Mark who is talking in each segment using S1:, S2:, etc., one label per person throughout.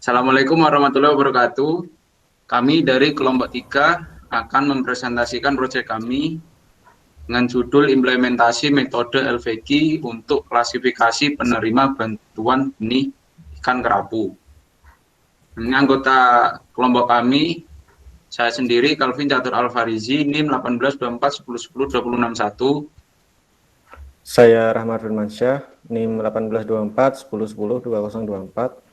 S1: Assalamualaikum warahmatullahi wabarakatuh. Kami dari kelompok 3 akan mempresentasikan proyek kami dengan judul implementasi metode LVG untuk klasifikasi penerima bantuan benih ikan kerapu. Ini anggota kelompok kami, saya sendiri Calvin Catur Alfarizi, NIM 182410102061.
S2: Saya Rahmat Firmansyah, NIM 182410102024.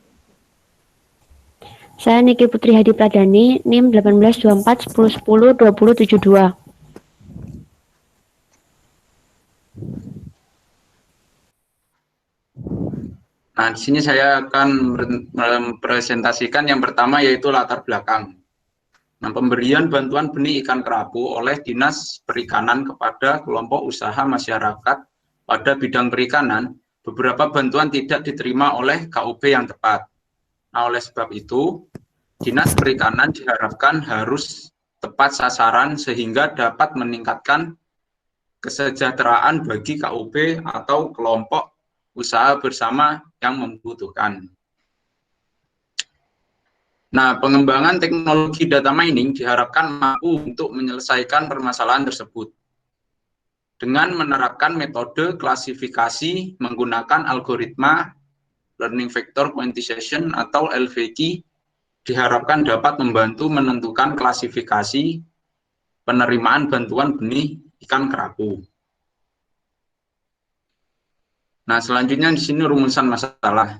S3: Saya Niki Putri Hadi Pradani, NIM 182410102072.
S1: Nah, di sini saya akan mempresentasikan yang pertama yaitu latar belakang. Nah, pemberian bantuan benih ikan kerapu oleh Dinas Perikanan kepada kelompok usaha masyarakat pada bidang perikanan, beberapa bantuan tidak diterima oleh KUB yang tepat. Nah, oleh sebab itu, Dinas Perikanan diharapkan harus tepat sasaran sehingga dapat meningkatkan kesejahteraan bagi KUB atau kelompok usaha bersama yang membutuhkan. Nah, pengembangan teknologi data mining diharapkan mampu untuk menyelesaikan permasalahan tersebut. Dengan menerapkan metode klasifikasi menggunakan algoritma Learning Vector Quantization atau LVQ, diharapkan dapat membantu menentukan klasifikasi penerimaan bantuan benih ikan kerapu. Nah, selanjutnya di sini rumusan masalah.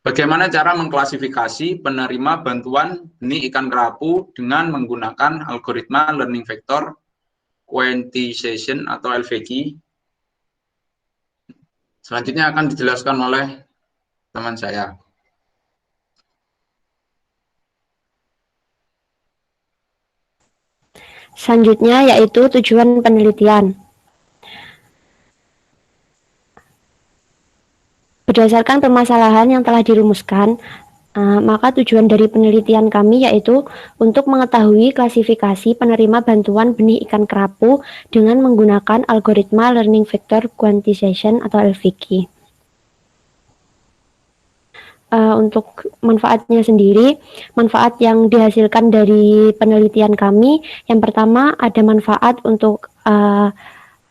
S1: Bagaimana cara mengklasifikasi penerima bantuan benih ikan kerapu dengan menggunakan algoritma Learning Vector Quantization atau LVQ? Selanjutnya akan dijelaskan oleh teman saya.
S3: Selanjutnya yaitu tujuan penelitian. Berdasarkan permasalahan yang telah dirumuskan, maka tujuan dari penelitian kami yaitu untuk mengetahui klasifikasi penerima bantuan benih ikan kerapu dengan menggunakan algoritma Learning Vector Quantization atau LVQ. Untuk manfaatnya sendiri, manfaat yang dihasilkan dari penelitian kami, yang pertama ada manfaat untuk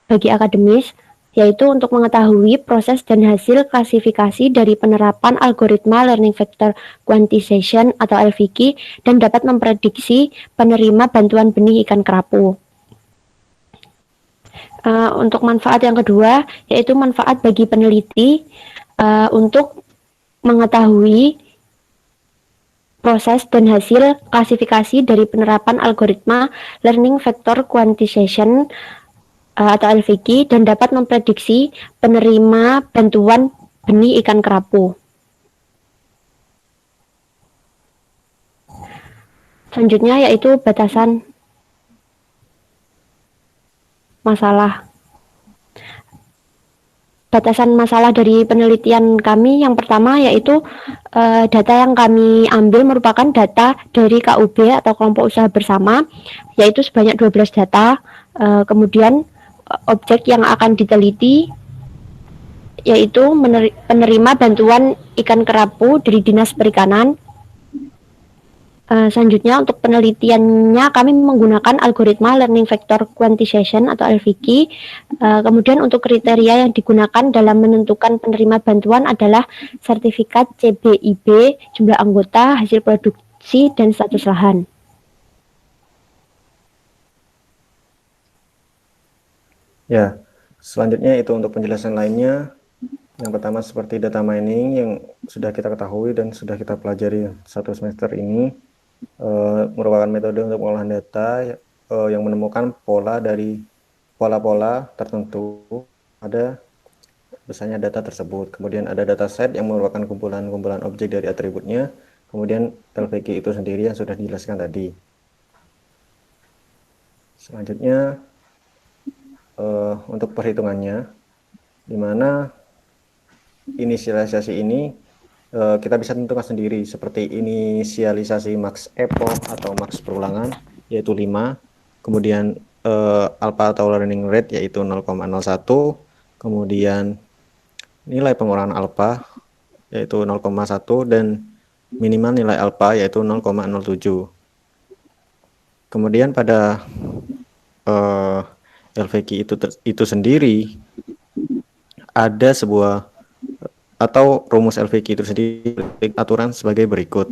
S3: bagi akademis, yaitu untuk mengetahui proses dan hasil klasifikasi dari penerapan algoritma Learning Vector Quantization atau LVQ dan dapat memprediksi penerima bantuan benih ikan kerapu. Untuk manfaat yang kedua, yaitu manfaat bagi peneliti untuk mengetahui proses dan hasil klasifikasi dari penerapan algoritma Learning Vector Quantization atau LVQ dan dapat memprediksi penerima bantuan benih ikan kerapu. Selanjutnya yaitu batasan masalah. Batasan masalah dari penelitian kami yang pertama yaitu data yang kami ambil merupakan data dari KUB atau kelompok usaha bersama, yaitu sebanyak 12 data. Kemudian objek yang akan diteliti yaitu penerima bantuan ikan kerapu dari Dinas Perikanan. Selanjutnya untuk penelitiannya kami menggunakan algoritma Learning Vector Quantization atau LVQ. Kemudian untuk kriteria yang digunakan dalam menentukan penerima bantuan adalah sertifikat CBIB, jumlah anggota, hasil produksi, dan status lahan.
S2: Ya, selanjutnya itu untuk penjelasan lainnya. Yang pertama seperti data mining yang sudah kita ketahui dan sudah kita pelajari satu semester ini, merupakan metode untuk pengolahan data yang menemukan pola dari pola-pola tertentu ada besarnya data tersebut. Kemudian ada dataset yang merupakan kumpulan-kumpulan objek dari atributnya. Kemudian LVQ itu sendiri yang sudah dijelaskan tadi. Selanjutnya untuk perhitungannya, di mana inisialisasi ini kita bisa tentukan sendiri seperti inisialisasi max epoch atau max perulangan yaitu 5, kemudian alpha atau learning rate yaitu 0,01, kemudian nilai pengurangan alpha yaitu 0,1 dan minimal nilai alfa yaitu 0,07. Kemudian pada LVQ itu sendiri ada sebuah atau rumus LVQ itu sendiri aturan sebagai berikut.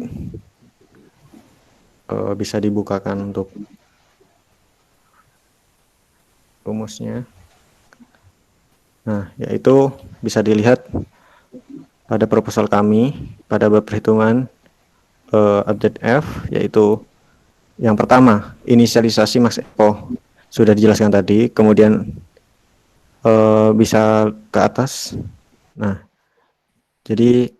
S2: Bisa dibukakan untuk rumusnya. Nah, yaitu bisa dilihat pada proposal kami pada bab perhitungan update F, yaitu yang pertama inisialisasi Max Epo sudah dijelaskan tadi, kemudian bisa ke atas. Nah, jadi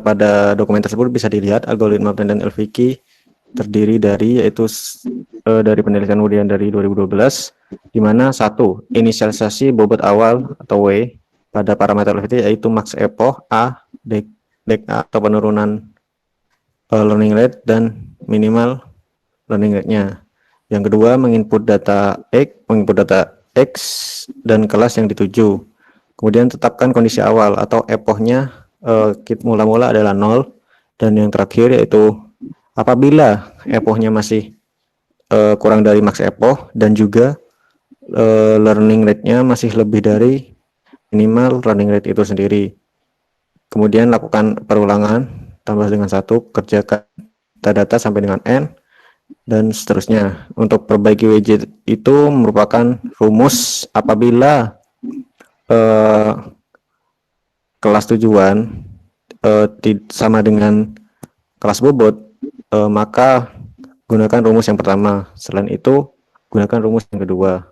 S2: pada dokumen tersebut bisa dilihat algoritma penelitian LVQ terdiri dari yaitu dari penelitian kemudian dari 2012, di mana satu inisialisasi bobot awal atau W pada parameter LVQ yaitu max epoch A, dek A atau penurunan learning rate dan minimal learning rate-nya. Yang kedua menginput data X dan kelas yang dituju. Kemudian tetapkan kondisi awal atau epochnya mula-mula adalah 0, dan yang terakhir yaitu apabila epochnya masih kurang dari max epoch dan juga learning rate-nya masih lebih dari minimal learning rate itu sendiri. Kemudian lakukan perulangan tambah dengan 1, kerjakan data sampai dengan N, dan seterusnya. Untuk perbaiki widget itu merupakan rumus apabila kelas tujuan sama dengan kelas bobot, maka gunakan rumus yang pertama. Selain itu, gunakan rumus yang kedua.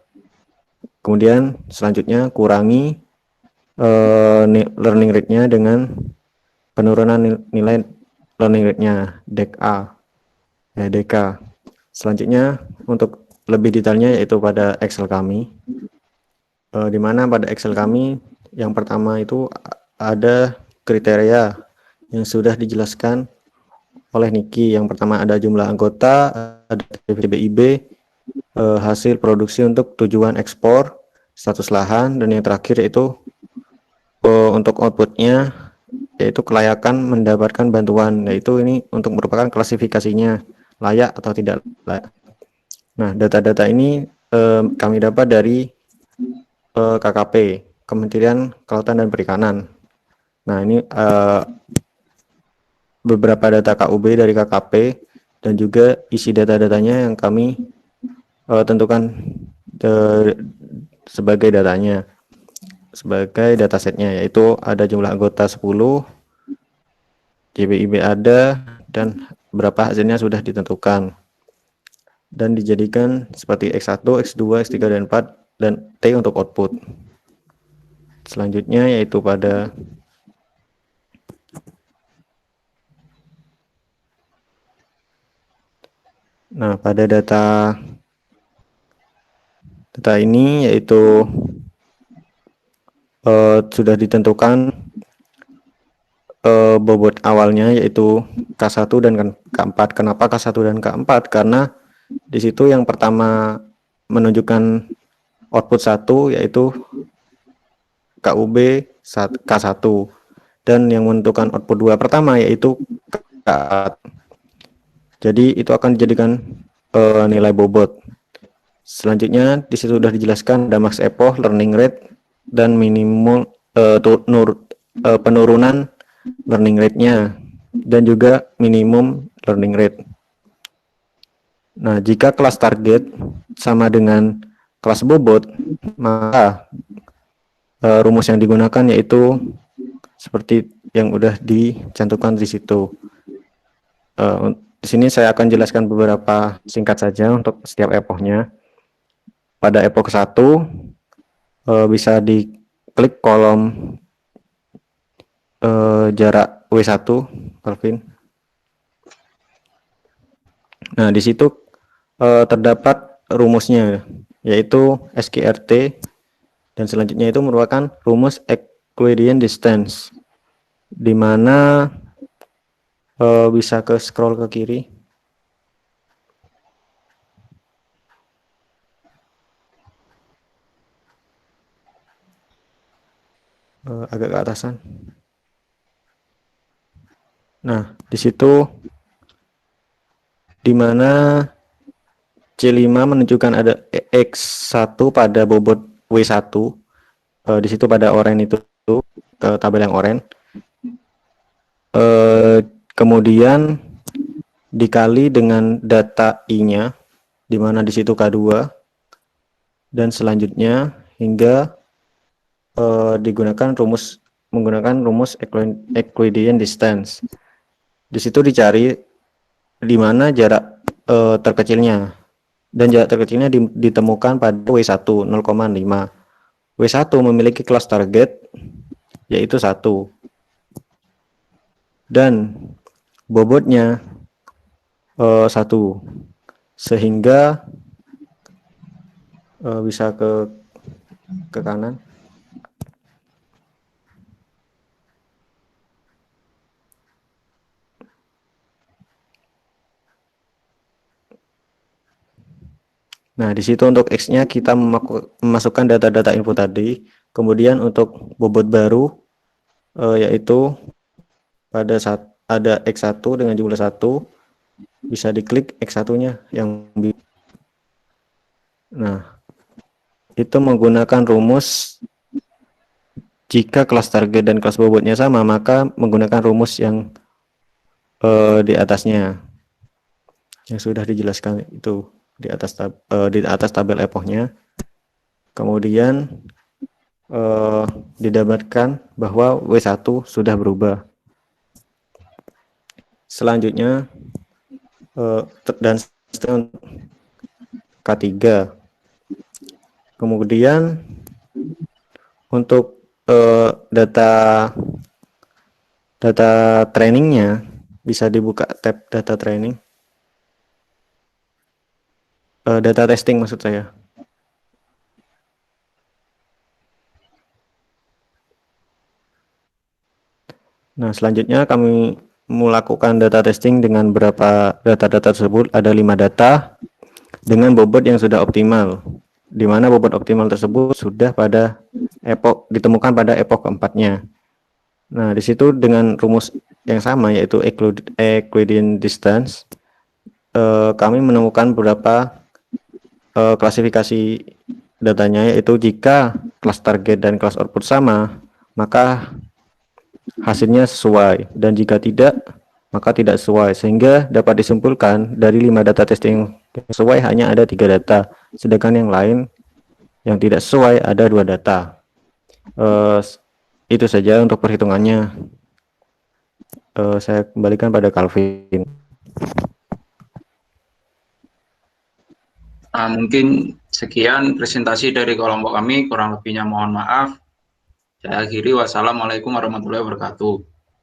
S2: Kemudian selanjutnya kurangi learning rate-nya dengan penurunan nilai learning rate-nya, dek A, DK. Selanjutnya untuk lebih detailnya yaitu pada Excel kami, di mana pada Excel kami yang pertama itu ada kriteria yang sudah dijelaskan oleh Niki. Yang pertama ada jumlah anggota, ada PBIB, hasil produksi untuk tujuan ekspor, status lahan, dan yang terakhir yaitu untuk outputnya yaitu kelayakan mendapatkan bantuan, yaitu ini untuk merupakan klasifikasinya layak atau tidak layak. Nah, data-data ini kami dapat dari KKP, Kementerian Kelautan dan Perikanan. Nah, ini beberapa data KUB dari KKP dan juga isi data-datanya yang kami tentukan sebagai datanya, sebagai datasetnya, yaitu ada jumlah anggota 10, JBIB ada, dan berapa hasilnya sudah ditentukan dan dijadikan seperti X1, X2, X3, dan 4, dan T untuk output. Selanjutnya yaitu pada data ini yaitu sudah ditentukan bobot awalnya yaitu K1 dan K4. Kenapa K1 dan K4? Karena di situ yang pertama menunjukkan output 1 yaitu KUB K1, dan yang menentukan output 2 pertama yaitu K4. Jadi itu akan dijadikan nilai bobot. Selanjutnya di situ sudah dijelaskan ada max epoch, learning rate, dan minimum penurunan learning rate-nya dan juga minimum learning rate. Nah, jika kelas target sama dengan kelas bobot, maka rumus yang digunakan yaitu seperti yang udah dicantumkan di situ. Di sini saya akan jelaskan beberapa singkat saja untuk setiap epochnya. Pada epoch 1 bisa diklik kolom jarak W1, Calvin. Nah, di situ terdapat rumusnya yaitu SQRT, dan selanjutnya itu merupakan rumus Euclidean distance, di mana bisa ke scroll ke kiri. Agak ke atasan. Nah, di situ di mana C5 menunjukkan ada X1 pada bobot W1, di situ pada oren itu, tabel yang oren. Kemudian dikali dengan data I-nya, di mana di situ K2, dan selanjutnya hingga menggunakan rumus Euclidean distance. Di situ dicari di mana jarak terkecilnya, dan jarak terkecilnya ditemukan pada W1 0,5. W1 memiliki kelas target yaitu 1 dan bobotnya 1, sehingga bisa ke kanan. Nah, di situ untuk X-nya kita memasukkan data-data input tadi. Kemudian untuk bobot baru yaitu pada saat ada X1 dengan jumlah 1, bisa diklik X1-nya yang nah, itu menggunakan rumus jika kelas target dan kelas bobotnya sama, maka menggunakan rumus yang di atasnya yang sudah dijelaskan itu di atas tabel epochnya. Kemudian didapatkan bahwa W1 sudah berubah. Selanjutnya dan K3. Kemudian untuk data trainingnya bisa dibuka tab data training, data testing maksud saya. Nah, selanjutnya kami melakukan data testing dengan beberapa data-data tersebut. Ada 5 data dengan bobot yang sudah optimal, di mana bobot optimal tersebut sudah ditemukan pada epoch keempatnya. Nah, di situ dengan rumus yang sama yaitu Euclidean distance, kami menemukan beberapa klasifikasi datanya, yaitu jika kelas target dan kelas output sama, maka hasilnya sesuai, dan jika tidak, maka tidak sesuai, sehingga dapat disimpulkan dari 5 data testing yang sesuai hanya ada 3 data, sedangkan yang lain yang tidak sesuai ada 2 data. Itu saja untuk perhitungannya. Saya kembalikan pada Calvin.
S1: Mungkin sekian presentasi dari kelompok kami, kurang lebihnya mohon maaf. Saya akhiri, wassalamualaikum warahmatullahi wabarakatuh.